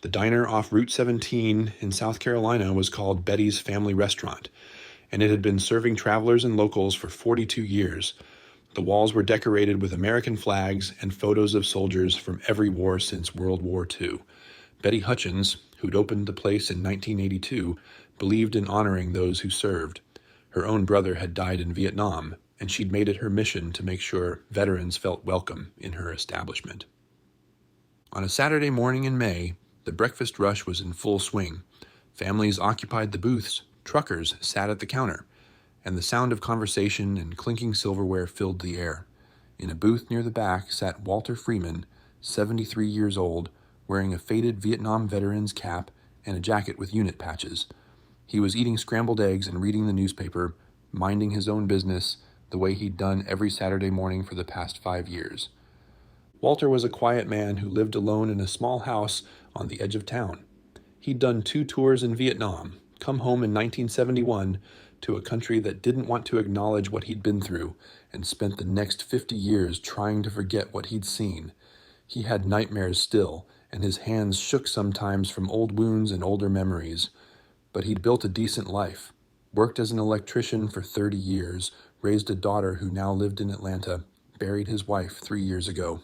The diner off Route 17 in South Carolina was called Betty's Family Restaurant, and it had been serving travelers and locals for 42 years. The walls were decorated with American flags and photos of soldiers from every war since World War II. Betty Hutchins, who'd opened the place in 1982, believed in honoring those who served. Her own brother had died in Vietnam, and she'd made it her mission to make sure veterans felt welcome in her establishment. On a Saturday morning in May, the breakfast rush was in full swing. Families occupied the booths, truckers sat at the counter, and the sound of conversation and clinking silverware filled the air. In a booth near the back sat Walter Freeman, 73 years old, wearing a faded Vietnam veteran's cap and a jacket with unit patches. He was eating scrambled eggs and reading the newspaper, minding his own business, the way he'd done every Saturday morning for the past 5 years. Walter was a quiet man who lived alone in a small house on the edge of town. He'd done 2 tours in Vietnam, come home in 1971 to a country that didn't want to acknowledge what he'd been through, and spent the next 50 years trying to forget what he'd seen. He had nightmares still, and his hands shook sometimes from old wounds and older memories. But he'd built a decent life, worked as an electrician for 30 years, raised a daughter who now lived in Atlanta, buried his wife 3 years ago.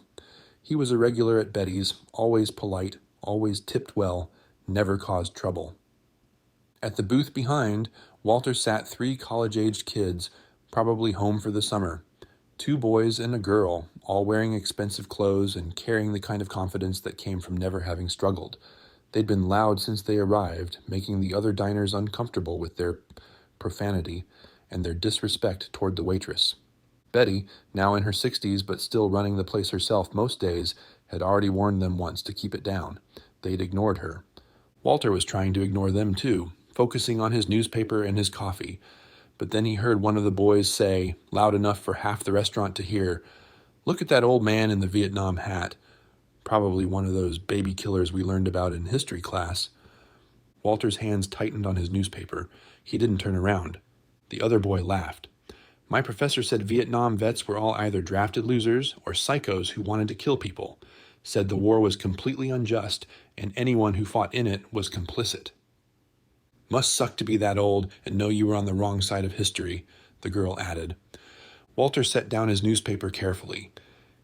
He was a regular at Betty's, always polite, always tipped well, never caused trouble. At the booth behind, Walter sat 3 college-aged kids, probably home for the summer. 2 boys and a girl, all wearing expensive clothes and carrying the kind of confidence that came from never having struggled. They'd been loud since they arrived, making the other diners uncomfortable with their profanity and their disrespect toward the waitress. Betty, now in her 60s but still running the place herself most days, had already warned them once to keep it down. They'd ignored her. Walter was trying to ignore them too, focusing on his newspaper and his coffee. But then he heard one of the boys say, loud enough for half the restaurant to hear, "Look at that old man in the Vietnam hat." Probably one of those baby killers we learned about in history class. Walter's hands tightened on his newspaper. He didn't turn around. The other boy laughed. "My professor said Vietnam vets were all either drafted losers or psychos who wanted to kill people. Said the war was completely unjust, and anyone who fought in it was complicit." "Must suck to be that old and know you were on the wrong side of history," the girl added. Walter set down his newspaper carefully.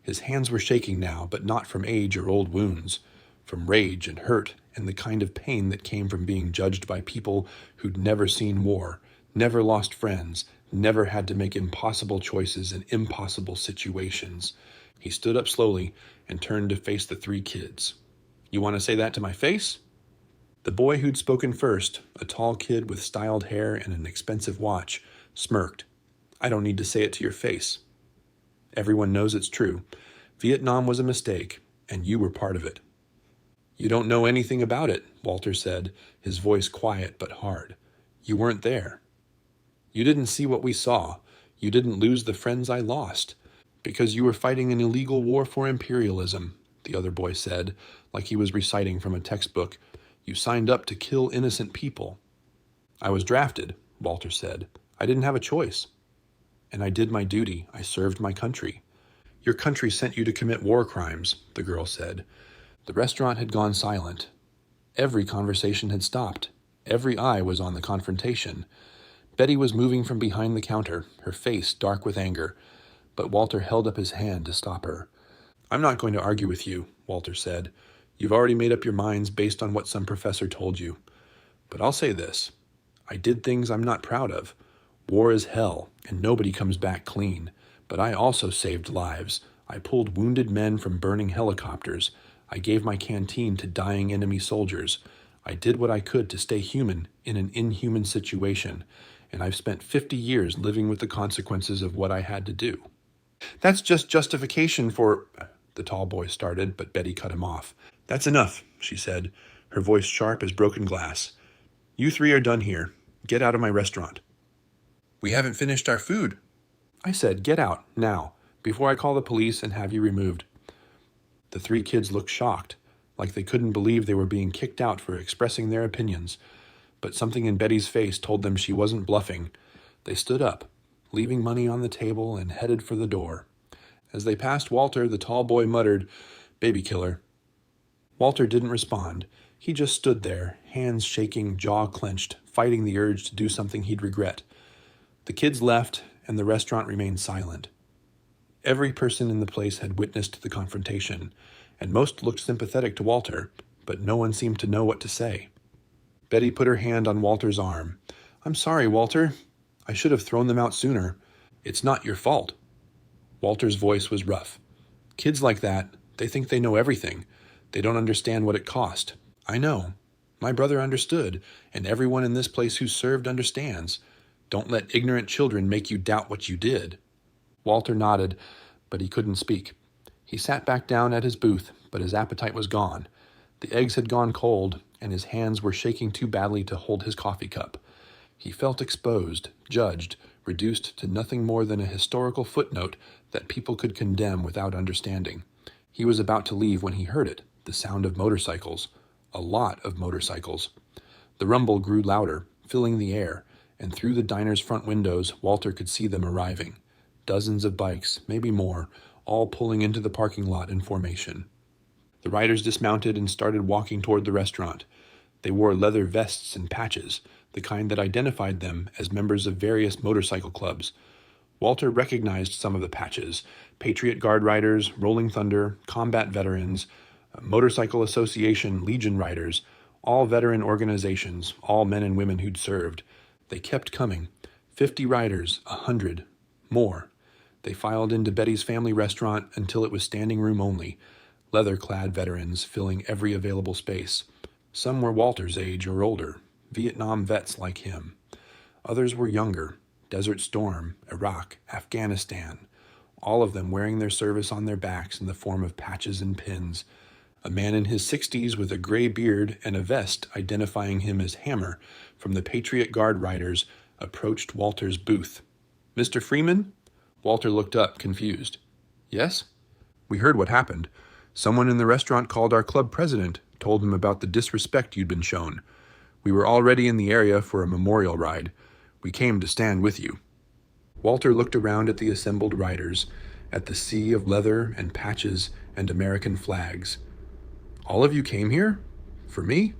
His hands were shaking now, but not from age or old wounds, from rage and hurt and the kind of pain that came from being judged by people who'd never seen war, never lost friends, never had to make impossible choices in impossible situations. He stood up slowly and turned to face the 3 kids. "You want to say that to my face?" The boy who'd spoken first, a tall kid with styled hair and an expensive watch, smirked. "I don't need to say it to your face. Everyone knows it's true. Vietnam was a mistake, and you were part of it." "You don't know anything about it," Walter said, his voice quiet but hard. "You weren't there. You didn't see what we saw. You didn't lose the friends I lost. Because you were fighting an illegal war for imperialism," the other boy said, like he was reciting from a textbook. "You signed up to kill innocent people." "I was drafted," Walter said. "I didn't have a choice. And I did my duty. I served my country." "Your country sent you to commit war crimes," the girl said. The restaurant had gone silent. Every conversation had stopped. Every eye was on the confrontation. Betty was moving from behind the counter, her face dark with anger, but Walter held up his hand to stop her. "I'm not going to argue with you," Walter said. "You've already made up your minds based on what some professor told you. But I'll say this. I did things I'm not proud of. War is hell, and nobody comes back clean. But I also saved lives. I pulled wounded men from burning helicopters. I gave my canteen to dying enemy soldiers. I did what I could to stay human in an inhuman situation, and I've spent 50 years living with the consequences of what I had to do." "That's just justification for—" the tall boy started, but Betty cut him off. "That's enough," she said, her voice sharp as broken glass. "You 3 are done here. Get out of my restaurant." "We haven't finished our food." "I said get out, now, before I call the police and have you removed." The 3 kids looked shocked, like they couldn't believe they were being kicked out for expressing their opinions. But something in Betty's face told them she wasn't bluffing. They stood up, leaving money on the table, and headed for the door. As they passed Walter, the tall boy muttered, "Baby killer." Walter didn't respond. He just stood there, hands shaking, jaw clenched, fighting the urge to do something he'd regret. The kids left, and the restaurant remained silent. Every person in the place had witnessed the confrontation, and most looked sympathetic to Walter, but no one seemed to know what to say. Betty put her hand on Walter's arm. "I'm sorry, Walter. I should have thrown them out sooner. It's not your fault." Walter's voice was rough. "Kids like that, they think they know everything. They don't understand what it cost. I know. My brother understood, and everyone in this place who served understands. Don't let ignorant children make you doubt what you did." Walter nodded, but he couldn't speak. He sat back down at his booth, but his appetite was gone. The eggs had gone cold, and his hands were shaking too badly to hold his coffee cup. He felt exposed, judged, reduced to nothing more than a historical footnote that people could condemn without understanding. He was about to leave when he heard it, the sound of motorcycles. A lot of motorcycles. The rumble grew louder, filling the air, and through the diner's front windows, Walter could see them arriving. Dozens of bikes, maybe more, all pulling into the parking lot in formation. The riders dismounted and started walking toward the restaurant. They wore leather vests and patches, the kind that identified them as members of various motorcycle clubs. Walter recognized some of the patches: Patriot Guard Riders, Rolling Thunder, Combat Veterans, Motorcycle Association, Legion Riders, all veteran organizations, all men and women who'd served. They kept coming. 50 riders, 100, more. They filed into Betty's family restaurant until it was standing room only, leather-clad veterans filling every available space. Some were Walter's age or older, Vietnam vets like him. Others were younger, Desert Storm, Iraq, Afghanistan, all of them wearing their service on their backs in the form of patches and pins. A man in his 60s with a gray beard and a vest identifying him as Hammer from the Patriot Guard Riders approached Walter's booth. "Mr. Freeman?" Walter looked up, confused. "Yes?" "We heard what happened. Someone in the restaurant called our club president, told him about the disrespect you'd been shown. We were already in the area for a memorial ride. We came to stand with you." Walter looked around at the assembled riders, at the sea of leather and patches and American flags. "All of you came here? For me?"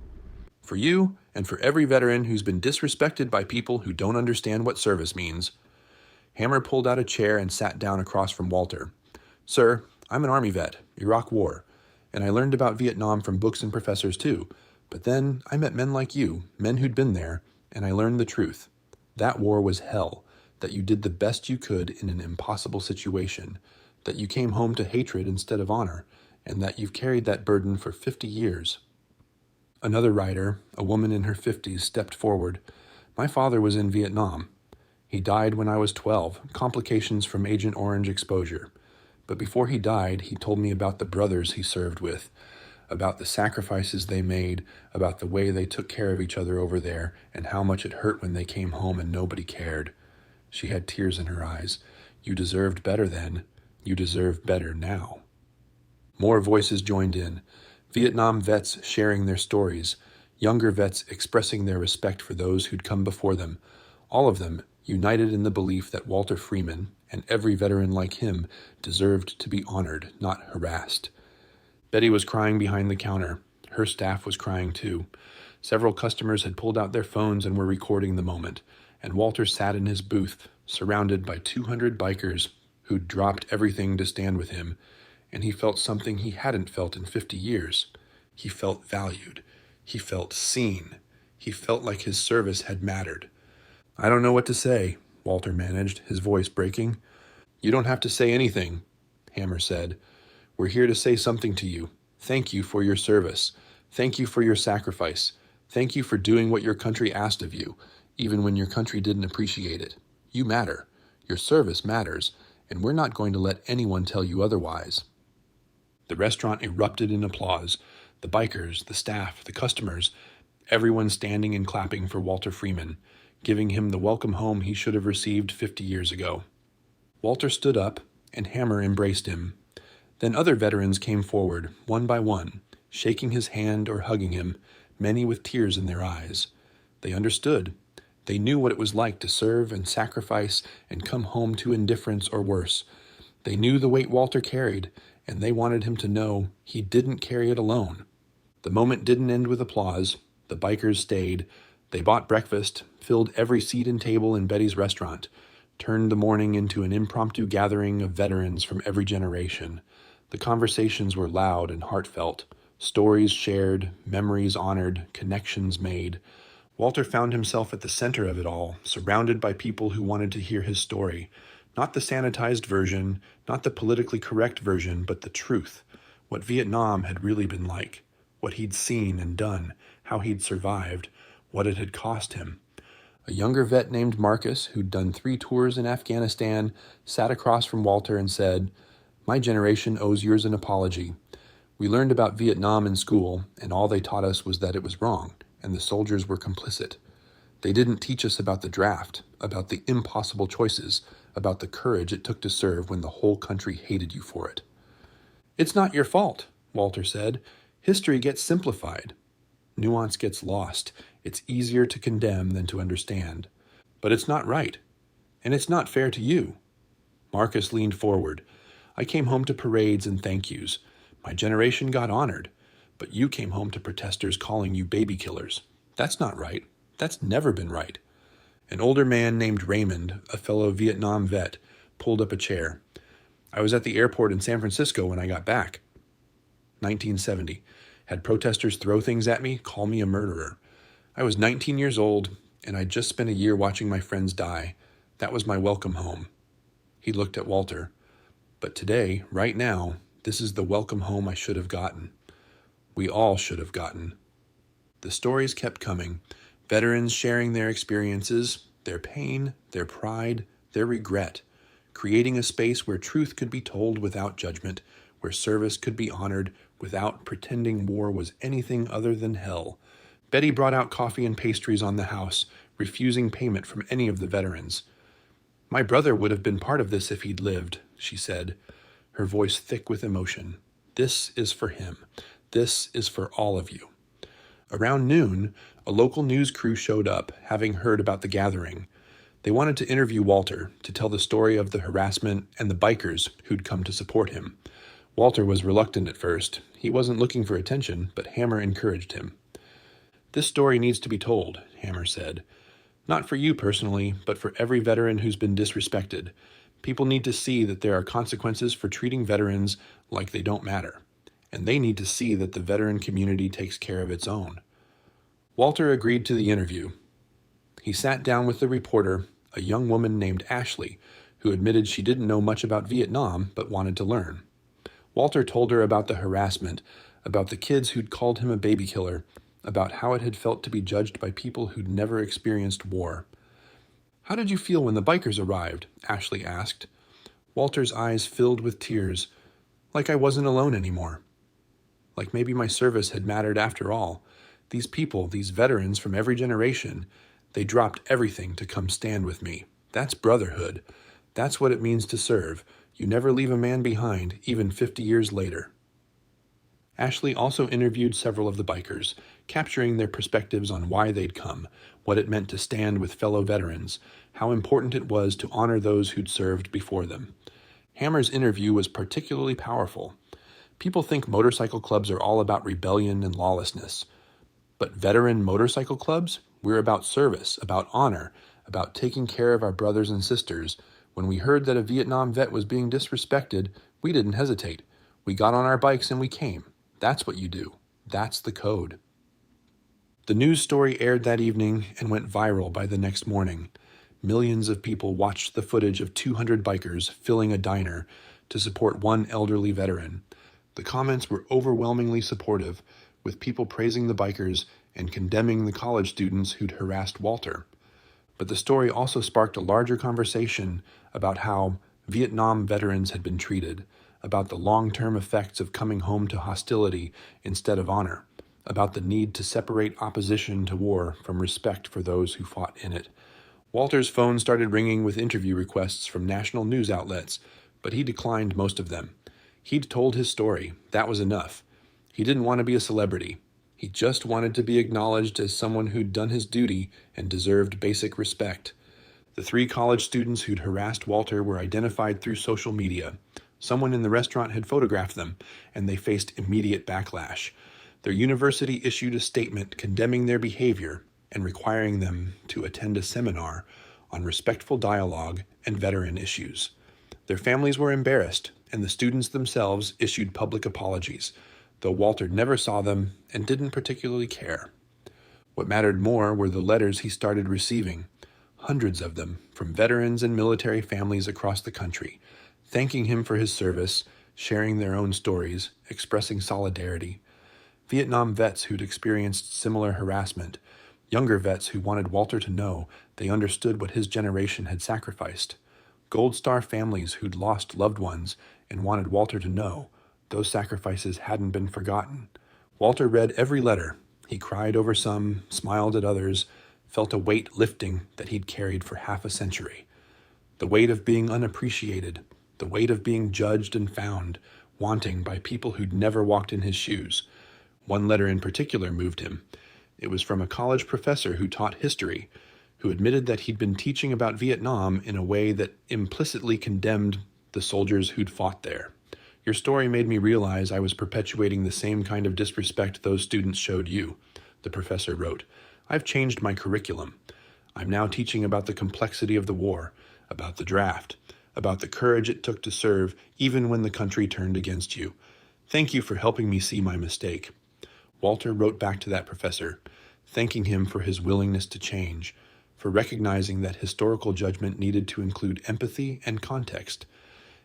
"For you, and for every veteran who's been disrespected by people who don't understand what service means." Hammer pulled out a chair and sat down across from Walter. "Sir, I'm an Army vet, Iraq War, and I learned about Vietnam from books and professors too. But then I met men like you, men who'd been there, and I learned the truth. That war was hell, that you did the best you could in an impossible situation, that you came home to hatred instead of honor, and that you've carried that burden for 50 years. Another rider, a woman in her 50s, stepped forward. "My father was in Vietnam. He died when I was 12, complications from Agent Orange exposure. But before he died, he told me about the brothers he served with, about the sacrifices they made, about the way they took care of each other over there, and how much it hurt when they came home and nobody cared." She had tears in her eyes. "You deserved better then. You deserve better now." More voices joined in. Vietnam vets sharing their stories, younger vets expressing their respect for those who'd come before them, all of them united in the belief that Walter Freeman, and every veteran like him, deserved to be honored, not harassed. Betty was crying behind the counter. Her staff was crying too. Several customers had pulled out their phones and were recording the moment, and Walter sat in his booth, surrounded by 200 bikers who'd dropped everything to stand with him, and he felt something he hadn't felt in 50 years. He felt valued. He felt seen. He felt like his service had mattered. "I don't know what to say," Walter managed, his voice breaking. "You don't have to say anything," Hammer said. "We're here to say something to you. Thank you for your service. Thank you for your sacrifice. Thank you for doing what your country asked of you, even when your country didn't appreciate it. You matter. Your service matters, and we're not going to let anyone tell you otherwise." The restaurant erupted in applause. The bikers, the staff, the customers, everyone standing and clapping for Walter Freeman, giving him the welcome home he should have received 50 years ago. Walter stood up, and Hammer embraced him. Then other veterans came forward, one by one, shaking his hand or hugging him, many with tears in their eyes. They understood. They knew what it was like to serve and sacrifice and come home to indifference or worse. They knew the weight Walter carried, and they wanted him to know he didn't carry it alone. The moment didn't end with applause. The bikers stayed. They bought breakfast, filled every seat and table in Betty's restaurant, turned the morning into an impromptu gathering of veterans from every generation. The conversations were loud and heartfelt, stories shared, memories honored, connections made. Walter found himself at the center of it all, surrounded by people who wanted to hear his story. Not the sanitized version, not the politically correct version, but the truth. What Vietnam had really been like. What he'd seen and done. How he'd survived. What it had cost him. A younger vet named Marcus, who'd done 3 tours in Afghanistan, sat across from Walter and said, "My generation owes yours an apology. We learned about Vietnam in school, and all they taught us was that it was wrong, and the soldiers were complicit. They didn't teach us about the draft, about the impossible choices, about the courage it took to serve when the whole country hated you for it." "It's not your fault," Walter said. "History gets simplified. Nuance gets lost. It's easier to condemn than to understand. But it's not right. And it's not fair to you." Marcus leaned forward. "I came home to parades and thank yous. My generation got honored. But you came home to protesters calling you baby killers. That's not right. That's never been right." An older man named Raymond, a fellow Vietnam vet, pulled up a chair. "I was at the airport in San Francisco when I got back. 1970. Had protesters throw things at me, call me a murderer. I was 19 years old, and I'd just spent a year watching my friends die. That was my welcome home." He looked at Walter. "But today, right now, this is the welcome home I should have gotten. We all should have gotten." The stories kept coming. Veterans sharing their experiences, their pain, their pride, their regret, creating a space where truth could be told without judgment, where service could be honored without pretending war was anything other than hell. Betty brought out coffee and pastries on the house, refusing payment from any of the veterans. "My brother would have been part of this if he'd lived," she said, her voice thick with emotion. "This is for him. This is for all of you." Around noon, a local news crew showed up, having heard about the gathering. They wanted to interview Walter, to tell the story of the harassment and the bikers who'd come to support him. Walter was reluctant at first. He wasn't looking for attention, but Hammer encouraged him. "This story needs to be told," Hammer said. "Not for you personally, but for every veteran who's been disrespected. People need to see that there are consequences for treating veterans like they don't matter. And they need to see that the veteran community takes care of its own." Walter agreed to the interview. He sat down with the reporter, a young woman named Ashley, who admitted she didn't know much about Vietnam but wanted to learn. Walter told her about the harassment, about the kids who'd called him a baby killer, about how it had felt to be judged by people who'd never experienced war. "How did you feel when the bikers arrived?" Ashley asked. Walter's eyes filled with tears, like I wasn't alone anymore. Like maybe my service had mattered after all. These people, these veterans from every generation, they dropped everything to come stand with me. That's brotherhood. That's what it means to serve. You never leave a man behind, even 50 years later. Ashley also interviewed several of the bikers, capturing their perspectives on why they'd come, what it meant to stand with fellow veterans, how important it was to honor those who'd served before them. Hammer's interview was particularly powerful. People think motorcycle clubs are all about rebellion and lawlessness. But veteran motorcycle clubs, we're about service, about honor, about taking care of our brothers and sisters. When we heard that a Vietnam vet was being disrespected, we didn't hesitate. We got on our bikes and we came. That's what you do. That's the code. The news story aired that evening and went viral by the next morning. Millions of people watched the footage of 200 bikers filling a diner to support one elderly veteran. The comments were overwhelmingly supportive, with people praising the bikers and condemning the college students who'd harassed Walter. But the story also sparked a larger conversation about how Vietnam veterans had been treated, about the long-term effects of coming home to hostility instead of honor, about the need to separate opposition to war from respect for those who fought in it. Walter's phone started ringing with interview requests from national news outlets, but he declined most of them. He'd told his story. That was enough. He didn't want to be a celebrity. He just wanted to be acknowledged as someone who'd done his duty and deserved basic respect. The 3 college students who'd harassed Walter were identified through social media. Someone in the restaurant had photographed them, and they faced immediate backlash. Their university issued a statement condemning their behavior and requiring them to attend a seminar on respectful dialogue and veteran issues. Their families were embarrassed, and the students themselves issued public apologies, though Walter never saw them and didn't particularly care. What mattered more were the letters he started receiving, hundreds of them, from veterans and military families across the country, thanking him for his service, sharing their own stories, expressing solidarity. Vietnam vets who'd experienced similar harassment, younger vets who wanted Walter to know they understood what his generation had sacrificed, Gold Star families who'd lost loved ones and wanted Walter to know those sacrifices hadn't been forgotten. Walter read every letter. He cried over some, smiled at others, felt a weight lifting that he'd carried for half a century. The weight of being unappreciated, the weight of being judged and found wanting by people who'd never walked in his shoes. One letter in particular moved him. It was from a college professor who taught history, who admitted that he'd been teaching about Vietnam in a way that implicitly condemned the soldiers who'd fought there. Your story made me realize I was perpetuating the same kind of disrespect those students showed you, the professor wrote. I've changed my curriculum. I'm now teaching about the complexity of the war, about the draft, about the courage it took to serve even when the country turned against you. Thank you for helping me see my mistake. Walter wrote back to that professor, thanking him for his willingness to change, for recognizing that historical judgment needed to include empathy and context.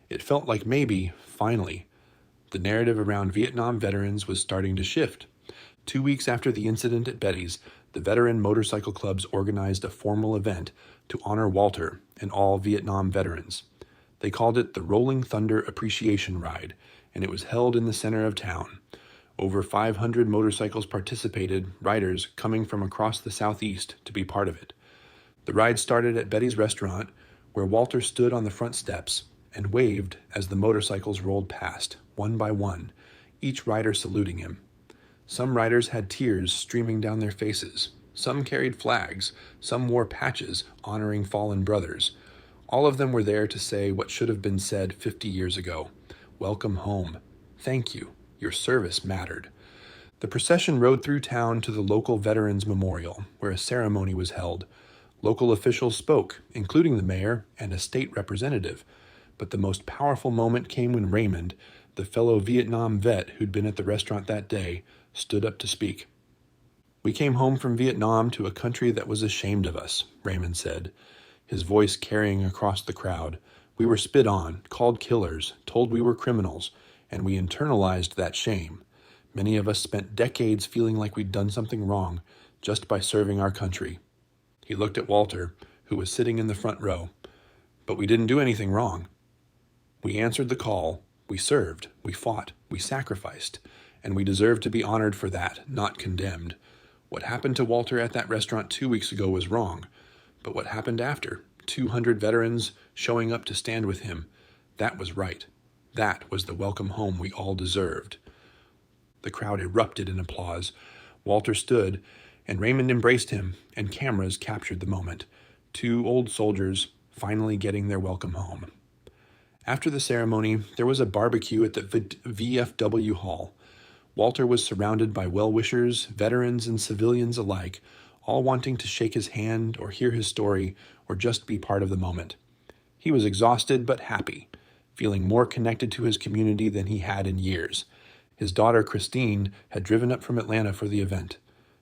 It felt like maybe, finally, the narrative around Vietnam veterans was starting to shift. 2 weeks after the incident at Betty's, the veteran motorcycle clubs organized a formal event to honor Walter and all Vietnam veterans. They called it the Rolling Thunder Appreciation Ride, and it was held in the center of town. Over 500 motorcycles participated, riders coming from across the Southeast to be part of it. The ride started at Betty's restaurant, where Walter stood on the front steps and waved as the motorcycles rolled past, one by one, each rider saluting him. Some riders had tears streaming down their faces. Some carried flags. Some wore patches honoring fallen brothers. All of them were there to say what should have been said 50 years ago. Welcome home. Thank you. Your service mattered. The procession rode through town to the local Veterans Memorial, where a ceremony was held. Local officials spoke, including the mayor and a state representative. But the most powerful moment came when Raymond, the fellow Vietnam vet who'd been at the restaurant that day, stood up to speak. We came home from Vietnam to a country that was ashamed of us, Raymond said, his voice carrying across the crowd. We were spit on, called killers, told we were criminals, and we internalized that shame. Many of us spent decades feeling like we'd done something wrong just by serving our country. He looked at Walter, who was sitting in the front row. But we didn't do anything wrong. We answered the call. We served. We fought. We sacrificed. And we deserve to be honored for that, not condemned. What happened to Walter at that restaurant 2 weeks ago was wrong. But what happened after? 200 veterans showing up to stand with him. That was right. That was the welcome home we all deserved. The crowd erupted in applause. Walter stood, and Raymond embraced him, and cameras captured the moment. 2 old soldiers finally getting their welcome home. After the ceremony, there was a barbecue at the VFW Hall. Walter was surrounded by well-wishers, veterans, and civilians alike, all wanting to shake his hand or hear his story or just be part of the moment. He was exhausted but happy, feeling more connected to his community than he had in years. His daughter, Christine, had driven up from Atlanta for the event.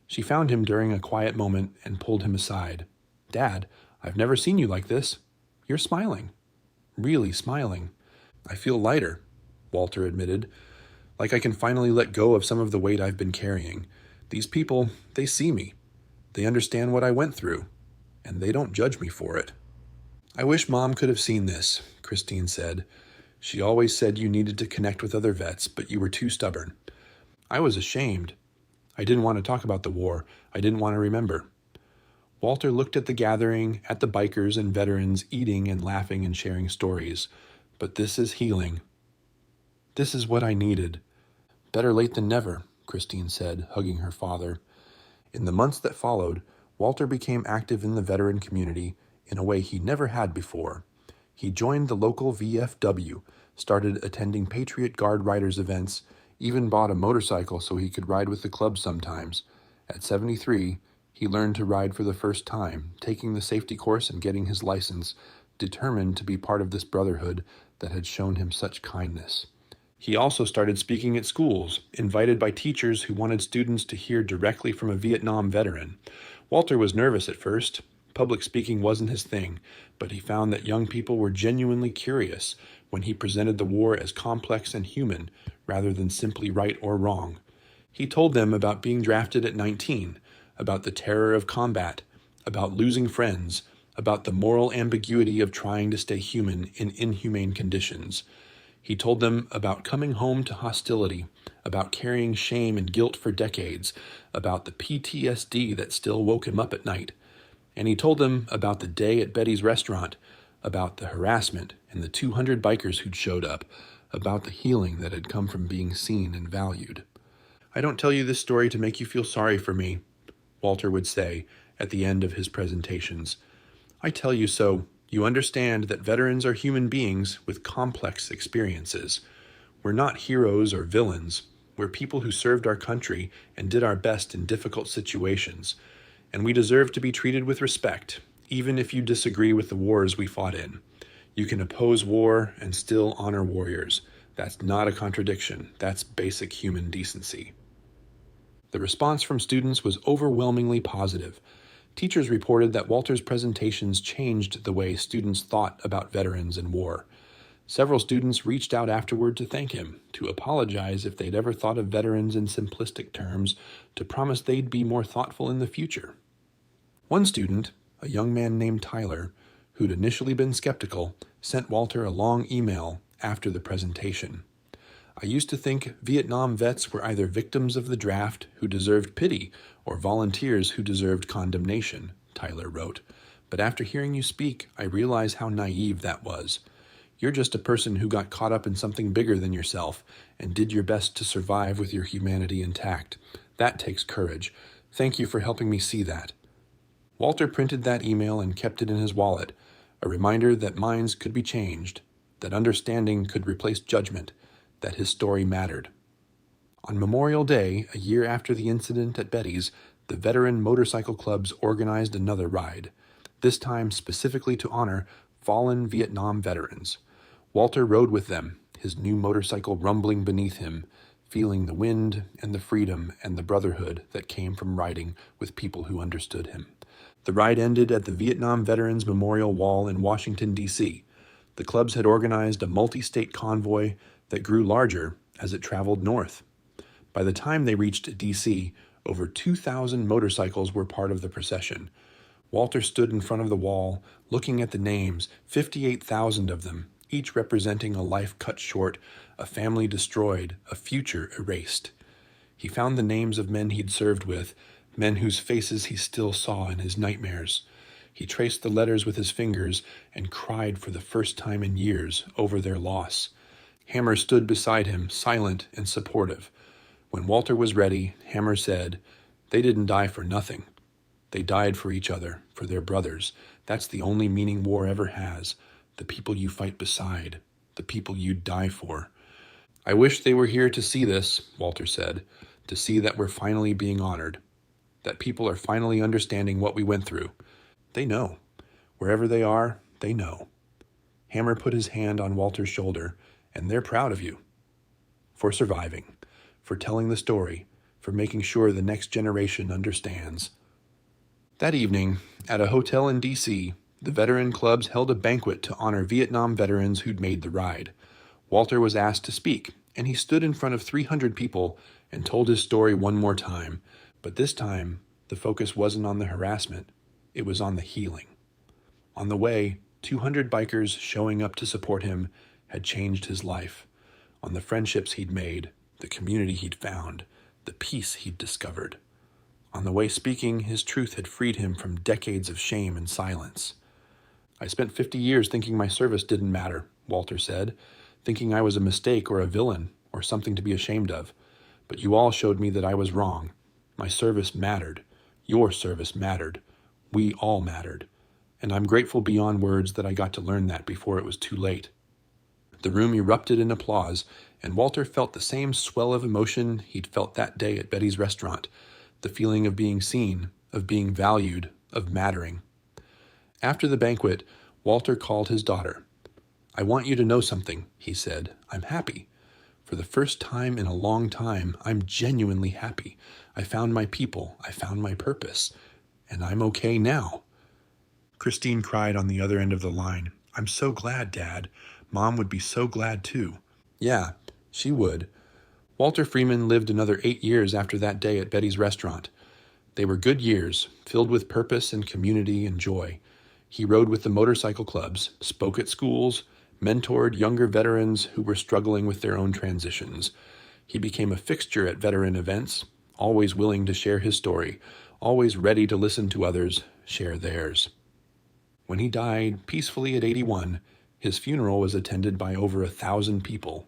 She found him during a quiet moment and pulled him aside. Dad, I've never seen you like this. You're smiling. Really smiling. I feel lighter, Walter admitted. Like I can finally let go of some of the weight I've been carrying. These people, they see me. They understand what I went through, and they don't judge me for it. I wish Mom could have seen this, Christine said. She always said you needed to connect with other vets, but you were too stubborn. I was ashamed. I didn't want to talk about the war. I didn't want to remember. Walter looked at the gathering, at the bikers and veterans eating and laughing and sharing stories. But this is healing. This is what I needed. Better late than never, Christine said, hugging her father. In the months that followed, Walter became active in the veteran community in a way he never had before. He joined the local VFW, started attending Patriot Guard Riders events, even bought a motorcycle so he could ride with the club sometimes. At 73, he learned to ride for the first time, taking the safety course and getting his license, determined to be part of this brotherhood that had shown him such kindness. He also started speaking at schools, invited by teachers who wanted students to hear directly from a Vietnam veteran. Walter was nervous at first. Public speaking wasn't his thing, but he found that young people were genuinely curious when he presented the war as complex and human, rather than simply right or wrong. He told them about being drafted at 19, about the terror of combat, about losing friends, about the moral ambiguity of trying to stay human in inhumane conditions. He told them about coming home to hostility, about carrying shame and guilt for decades, about the PTSD that still woke him up at night. And he told them about the day at Betty's restaurant, about the harassment and the 200 bikers who'd showed up, about the healing that had come from being seen and valued. "I don't tell you this story to make you feel sorry for me," Walter would say at the end of his presentations. "I tell you so you understand that veterans are human beings with complex experiences. We're not heroes or villains. We're people who served our country and did our best in difficult situations. And we deserve to be treated with respect, even if you disagree with the wars we fought in. You can oppose war and still honor warriors. That's not a contradiction. That's basic human decency." The response from students was overwhelmingly positive. Teachers reported that Walter's presentations changed the way students thought about veterans and war. Several students reached out afterward to thank him, to apologize if they'd ever thought of veterans in simplistic terms, to promise they'd be more thoughtful in the future. One student, a young man named Tyler, who'd initially been skeptical, sent Walter a long email after the presentation. "I used to think Vietnam vets were either victims of the draft who deserved pity or volunteers who deserved condemnation," Tyler wrote. "But after hearing you speak, I realize how naive that was. You're just a person who got caught up in something bigger than yourself and did your best to survive with your humanity intact. That takes courage. Thank you for helping me see that." Walter printed that email and kept it in his wallet, a reminder that minds could be changed, that understanding could replace judgment, that his story mattered. On Memorial Day, a year after the incident at Betty's, the veteran motorcycle clubs organized another ride, this time specifically to honor fallen Vietnam veterans. Walter rode with them, his new motorcycle rumbling beneath him, feeling the wind and the freedom and the brotherhood that came from riding with people who understood him. The ride ended at the Vietnam Veterans Memorial Wall in Washington, D.C. The clubs had organized a multi-state convoy that grew larger as it traveled north. By the time they reached D.C., over 2,000 motorcycles were part of the procession. Walter stood in front of the wall, looking at the names, 58,000 of them, each representing a life cut short, a family destroyed, a future erased. He found the names of men he'd served with, men whose faces he still saw in his nightmares. He traced the letters with his fingers and cried for the first time in years over their loss. Hammer stood beside him, silent and supportive. When Walter was ready, Hammer said, "They didn't die for nothing. They died for each other, for their brothers. That's the only meaning war ever has. The people you fight beside, the people you die for." "I wish they were here to see this," Walter said, "to see that we're finally being honored, that people are finally understanding what we went through. They know. Wherever they are, they know." Hammer put his hand on Walter's shoulder, "And they're proud of you. For surviving, for telling the story, for making sure the next generation understands." That evening, at a hotel in D.C., the veteran clubs held a banquet to honor Vietnam veterans who'd made the ride. Walter was asked to speak, and he stood in front of 300 people and told his story one more time. But this time, the focus wasn't on the harassment. It was on the healing. On the way, 200 bikers showing up to support him had changed his life. On the friendships he'd made, the community he'd found, the peace he'd discovered. On the way speaking, his truth had freed him from decades of shame and silence. "I spent 50 years thinking my service didn't matter," Walter said, "thinking I was a mistake or a villain or something to be ashamed of. But you all showed me that I was wrong. My service mattered. Your service mattered. We all mattered. And I'm grateful beyond words that I got to learn that before it was too late." The room erupted in applause, and Walter felt the same swell of emotion he'd felt that day at Betty's restaurant, the feeling of being seen, of being valued, of mattering. After the banquet, Walter called his daughter. "I want you to know something," he said. "I'm happy. For the first time in a long time, I'm genuinely happy. I found my people. I found my purpose. And I'm okay now." Christine cried on the other end of the line. "I'm so glad, Dad. Mom would be so glad too." Yeah, she would. Walter Freeman lived another 8 years after that day at Betty's restaurant. They were good years, filled with purpose and community and joy. He rode with the motorcycle clubs, spoke at schools, mentored younger veterans who were struggling with their own transitions. He became a fixture at veteran events, always willing to share his story, always ready to listen to others share theirs. When he died peacefully at 81, his funeral was attended by over 1,000 people.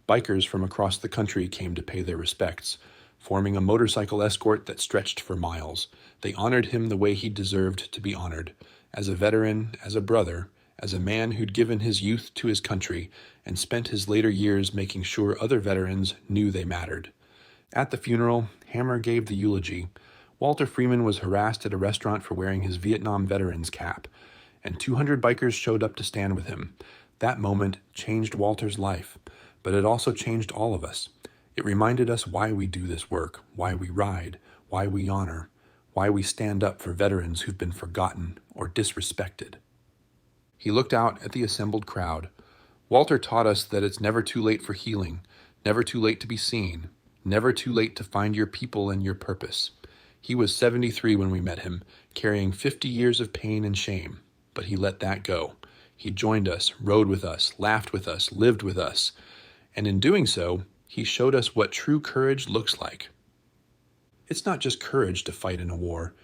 Bikers from across the country came to pay their respects, forming a motorcycle escort that stretched for miles. They honored him the way he deserved to be honored, as a veteran, as a brother, as a man who'd given his youth to his country and spent his later years making sure other veterans knew they mattered. At the funeral, Hammer gave the eulogy. Walter Freeman was harassed at a restaurant for wearing his Vietnam veteran's cap, and 200 bikers showed up to stand with him. That moment changed Walter's life, but it also changed all of us. It reminded us why we do this work, why we ride, why we honor, why we stand up for veterans who've been forgotten or disrespected. He looked out at the assembled crowd. Walter taught us that it's never too late for healing, never too late to be seen, never too late to find your people and your purpose. He was 73 when we met him, carrying 50 years of pain and shame, but he let that go. He joined us, rode with us, laughed with us, lived with us, and in doing so, he showed us what true courage looks like. It's not just courage to fight in a war.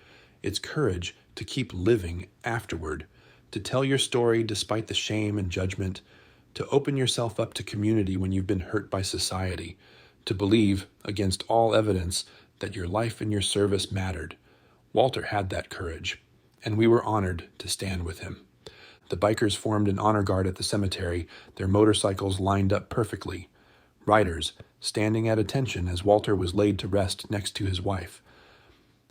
It's courage to keep living afterward, to tell your story despite the shame and judgment, to open yourself up to community when you've been hurt by society, to believe, against all evidence, that your life and your service mattered. Walter had that courage, and we were honored to stand with him. The bikers formed an honor guard at the cemetery, their motorcycles lined up perfectly. Riders, standing at attention as Walter was laid to rest next to his wife.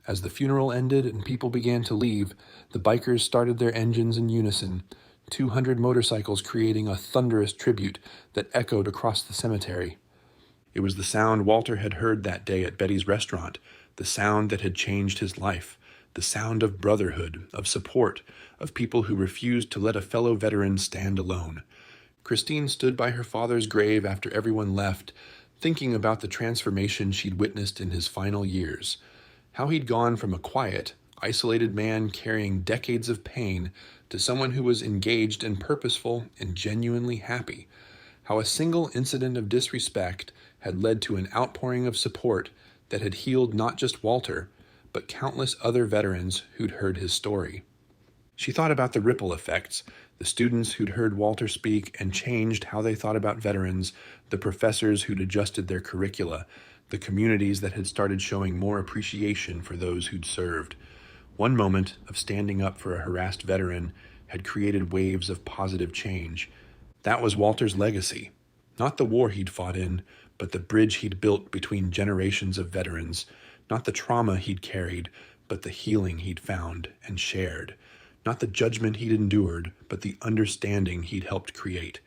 As the funeral ended and people began to leave, the bikers started their engines in unison, 200 motorcycles creating a thunderous tribute that echoed across the cemetery. It was the sound Walter had heard that day at Betty's restaurant, the sound that had changed his life, the sound of brotherhood, of support, of people who refused to let a fellow veteran stand alone. Christine stood by her father's grave after everyone left, thinking about the transformation she'd witnessed in his final years. How he'd gone from a quiet, isolated man carrying decades of pain to someone who was engaged and purposeful and genuinely happy. How a single incident of disrespect had led to an outpouring of support that had healed not just Walter, but countless other veterans who'd heard his story. She thought about the ripple effects, the students who'd heard Walter speak and changed how they thought about veterans, the professors who'd adjusted their curricula, the communities that had started showing more appreciation for those who'd served. One moment of standing up for a harassed veteran had created waves of positive change. That was Walter's legacy. Not the war he'd fought in, but the bridge he'd built between generations of veterans. Not the trauma he'd carried, but the healing he'd found and shared. Not the judgment he'd endured, but the understanding he'd helped create.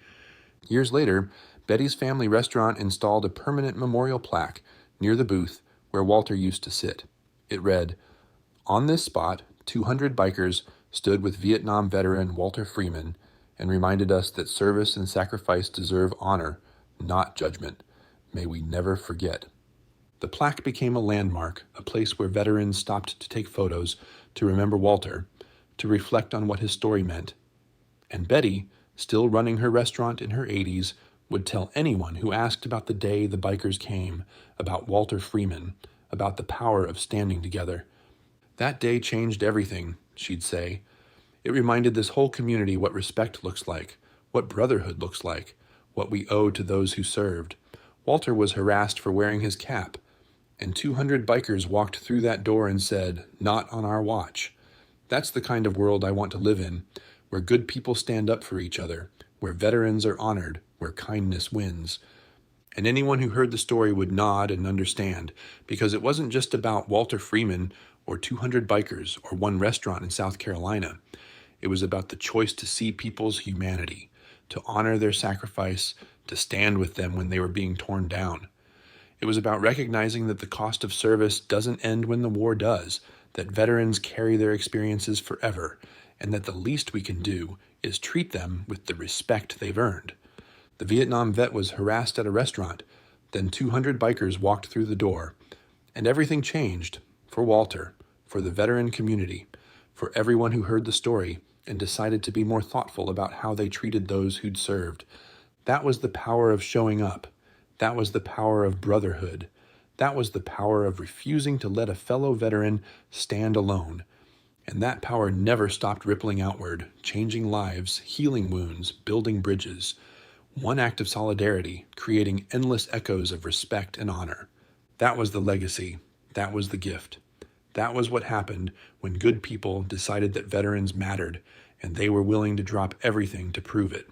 Years later, Betty's family restaurant installed a permanent memorial plaque near the booth where Walter used to sit. It read, "On this spot, 200 bikers stood with Vietnam veteran Walter Freeman and reminded us that service and sacrifice deserve honor, not judgment. May we never forget." The plaque became a landmark, a place where veterans stopped to take photos, to remember Walter, to reflect on what his story meant. And Betty, still running her restaurant in her 80s, would tell anyone who asked about the day the bikers came, about Walter Freeman, about the power of standing together. "That day changed everything," she'd say. "It reminded this whole community what respect looks like, what brotherhood looks like, what we owe to those who served. Walter was harassed for wearing his cap, and 200 bikers walked through that door and said, 'Not on our watch.' That's the kind of world I want to live in, where good people stand up for each other, where veterans are honored, where kindness wins. And anyone who heard the story would nod and understand, because it wasn't just about Walter Freeman or 200 bikers or one restaurant in South Carolina. It was about the choice to see people's humanity, to honor their sacrifice, to stand with them when they were being torn down. It was about recognizing that the cost of service doesn't end when the war does, that veterans carry their experiences forever, and that the least we can do is treat them with the respect they've earned. The Vietnam vet was harassed at a restaurant. Then 200 bikers walked through the door. And everything changed for Walter, for the veteran community, for everyone who heard the story and decided to be more thoughtful about how they treated those who'd served. That was the power of showing up. That was the power of brotherhood. That was the power of refusing to let a fellow veteran stand alone. And that power never stopped rippling outward, changing lives, healing wounds, building bridges. One act of solidarity, creating endless echoes of respect and honor. That was the legacy. That was the gift. That was what happened when good people decided that veterans mattered, and they were willing to drop everything to prove it.